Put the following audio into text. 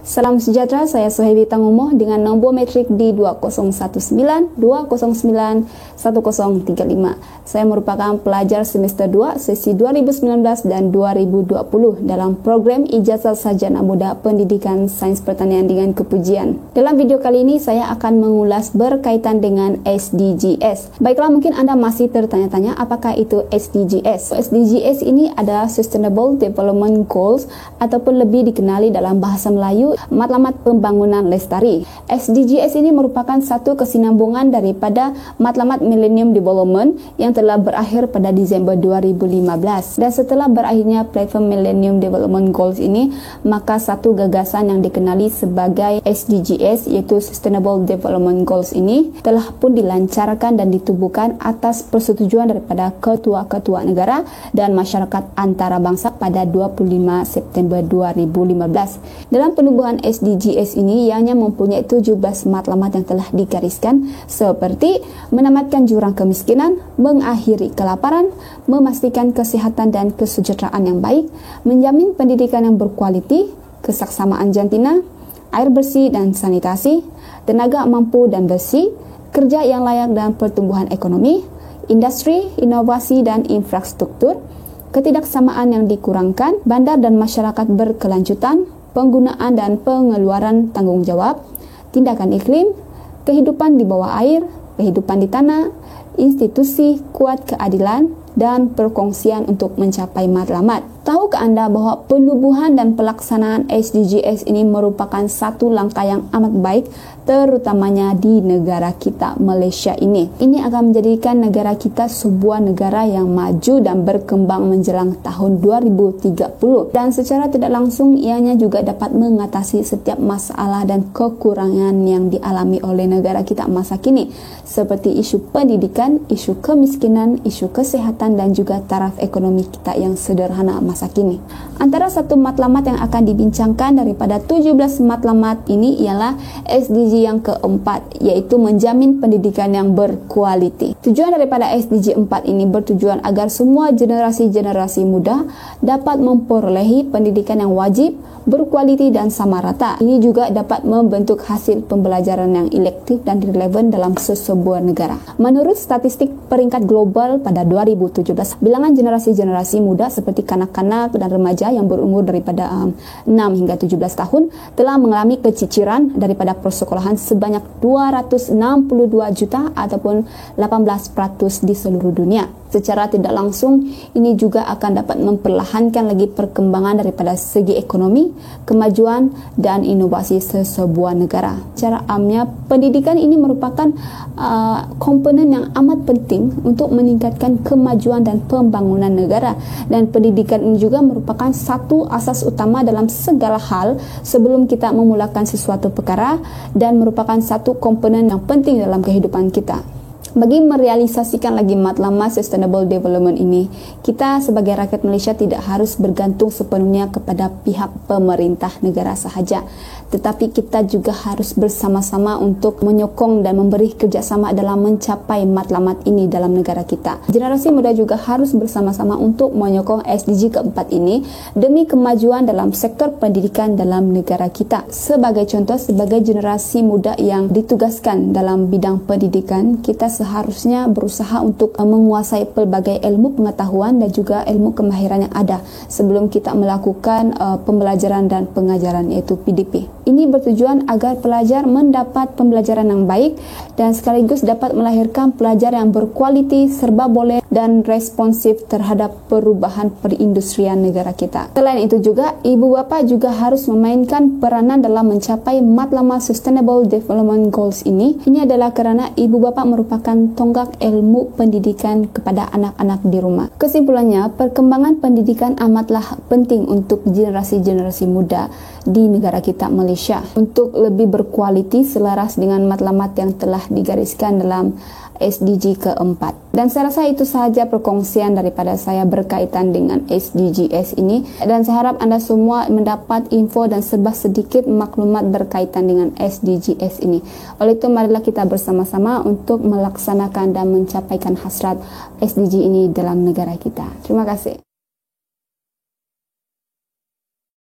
Salam sejahtera, saya Suhaibi Tangumoh dengan nombor metrik di 2019-209-1035. Saya merupakan pelajar semester 2 sesi 2019 dan 2020 dalam program Ijazah Sarjana Muda Pendidikan Sains Pertanian dengan Kepujian. Dalam video kali ini saya akan mengulas berkaitan dengan SDGs. Baiklah, mungkin Anda masih tertanya-tanya apakah itu SDGs. SDGs ini adalah Sustainable Development Goals ataupun lebih dikenali dalam bahasa Melayu Matlamat Pembangunan Lestari. SDGs ini merupakan satu kesinambungan daripada Matlamat Millennium Development yang telah berakhir pada Disember 2015. Dan setelah berakhirnya platform Millennium Development Goals ini, maka satu gagasan yang dikenali sebagai SDGs iaitu Sustainable Development Goals ini telah pun dilancarkan dan ditubuhkan atas persetujuan daripada ketua-ketua negara dan masyarakat antarabangsa pada 25 September 2015. Dalam penubuhan SDGs ini ianya mempunyai 17 matlamat yang telah digariskan seperti menamatkan jurang kemiskinan, mengakhiri kelaparan, memastikan kesihatan dan kesejahteraan yang baik, menjamin pendidikan yang berkualiti, kesaksamaan jantina, air bersih dan sanitasi, tenaga mampu dan bersih, kerja yang layak dan pertumbuhan ekonomi, industri, inovasi dan infrastruktur, ketidaksamaan yang dikurangkan, bandar dan masyarakat berkelanjutan, penggunaan dan pengeluaran tanggung jawab, tindakan iklim, kehidupan di bawah air, kehidupan di tanah, institusi kuat keadilan, dan perkongsian untuk mencapai matlamat. Tahukah Anda bahwa penubuhan dan pelaksanaan SDGs ini merupakan satu langkah yang amat baik, terutamanya di negara kita Malaysia ini. Ini akan menjadikan negara kita sebuah negara yang maju dan berkembang menjelang tahun 2030. Dan secara tidak langsung ianya juga dapat mengatasi setiap masalah dan kekurangan yang dialami oleh negara kita masa kini, seperti isu pendidikan, isu kemiskinan, isu kesehatan dan juga taraf ekonomi kita yang sederhana masa kini. Antara satu matlamat yang akan dibincangkan daripada 17 matlamat ini ialah SDG yang keempat, yaitu menjamin pendidikan yang berkualiti. Tujuan daripada SDG 4 ini bertujuan agar semua generasi-generasi muda dapat memperolehi pendidikan yang wajib, berkualiti dan sama rata. Ini juga dapat membentuk hasil pembelajaran yang elektif dan relevan dalam sesebuah negara. Menurut statistik peringkat global pada 2017, bilangan generasi-generasi muda seperti kanak-kanak dan remaja yang berumur daripada 6 hingga 17 tahun telah mengalami keciciran daripada persekolahan sebanyak 262 juta ataupun 18% di seluruh dunia. Secara tidak langsung, ini juga akan dapat memperlahankan lagi perkembangan daripada segi ekonomi, kemajuan dan inovasi sesebuah negara. Secara amnya, pendidikan ini merupakan komponen yang amat penting untuk meningkatkan kemajuan dan pembangunan negara. Dan pendidikan ini juga merupakan satu asas utama dalam segala hal sebelum kita memulakan sesuatu perkara dan merupakan satu komponen yang penting dalam kehidupan kita. Bagi merealisasikan lagi matlamat Sustainable Development ini, kita sebagai rakyat Malaysia tidak harus bergantung sepenuhnya kepada pihak pemerintah negara sahaja, tetapi kita juga harus bersama-sama untuk menyokong dan memberi kerjasama dalam mencapai matlamat ini dalam negara kita. Generasi muda juga harus bersama-sama untuk menyokong SDG keempat ini demi kemajuan dalam sektor pendidikan dalam negara kita. Sebagai contoh, sebagai generasi muda yang ditugaskan dalam bidang pendidikan, kita seharusnya berusaha untuk menguasai pelbagai ilmu pengetahuan dan juga ilmu kemahiran yang ada sebelum kita melakukan pembelajaran dan pengajaran, yaitu PDP. Ini bertujuan agar pelajar mendapat pembelajaran yang baik dan sekaligus dapat melahirkan pelajar yang berkualiti, serba boleh dan responsif terhadap perubahan perindustrian negara kita. Selain itu juga, ibu bapa juga harus memainkan peranan dalam mencapai matlamat Sustainable Development Goals ini. Ini adalah kerana ibu bapa merupakan tonggak ilmu pendidikan kepada anak-anak di rumah. Kesimpulannya, perkembangan pendidikan amatlah penting untuk generasi-generasi muda di negara kita Malaysia untuk lebih berkualiti selaras dengan matlamat yang telah digariskan dalam SDG keempat. Dan saya rasa itu sahaja perkongsian daripada saya berkaitan dengan SDGs ini, dan saya harap anda semua mendapat info dan serba sedikit maklumat berkaitan dengan SDGs ini. Oleh itu, marilah kita bersama-sama untuk melaksanakan dan mencapaikan hasrat SDG ini dalam negara kita. Terima kasih.